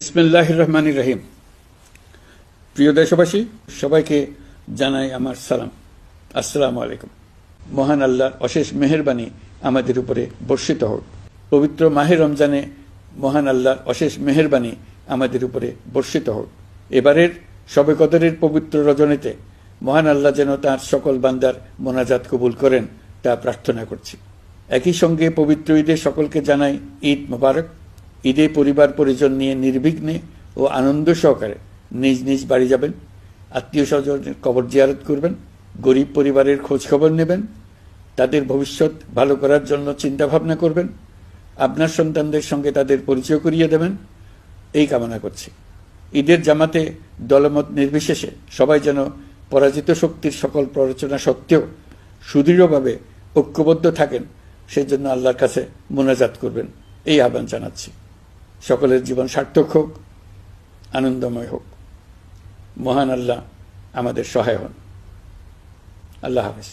বিসমিল্লাহির রহমানির রহিম। প্রিয় দেশবাসী, সবাইকে জানাই আমার সালাম। আসসালামু আলাইকুম। মহান আল্লাহর অশেষ মেহেরবানি আমাদের উপরে বর্ষিত হোক। পবিত্র মাহে রমজানে মহান আল্লাহর অশেষ মেহেরবানি আমাদের উপরে বর্ষিত হোক। এবারের শবে কদরের পবিত্র রজনীতে মহান আল্লাহ যেন তাঁর সকল বান্দার মোনাজাত কবুল করেন তা প্রার্থনা করছি। একই সঙ্গে পবিত্র ঈদে সকলকে জানাই ঈদ মোবারক। ঈদে পরিবার পরিজন নিয়ে নির্বিঘ্নে ও আনন্দ সহকারে নিজ নিজ বাড়ি যাবেন, আত্মীয় স্বজনের কবর জিয়ারত করবেন, গরিব পরিবারের খোঁজ খবর নেবেন, তাদের ভবিষ্যৎ ভালো করার জন্য চিন্তা ভাবনা করবেন, আপনার সন্তানদের সঙ্গে তাদের পরিচয় করিয়ে দেবেন, এই কামনা করছি। ঈদের জামাতে দলমত নির্বিশেষে সবাই যেন পরাজিত শক্তির সকল প্ররোচনা সত্ত্বেও সুদৃঢ়ভাবে ঐক্যবদ্ধ থাকেন, সেজন্য আল্লাহর কাছে মোনাজাত করবেন, এই আহ্বান জানাচ্ছি। সকলের জীবন সার্থক হোক, আনন্দময় হোক। মহান আল্লাহ আমাদের সহায় হন। আল্লাহ হাফেজ।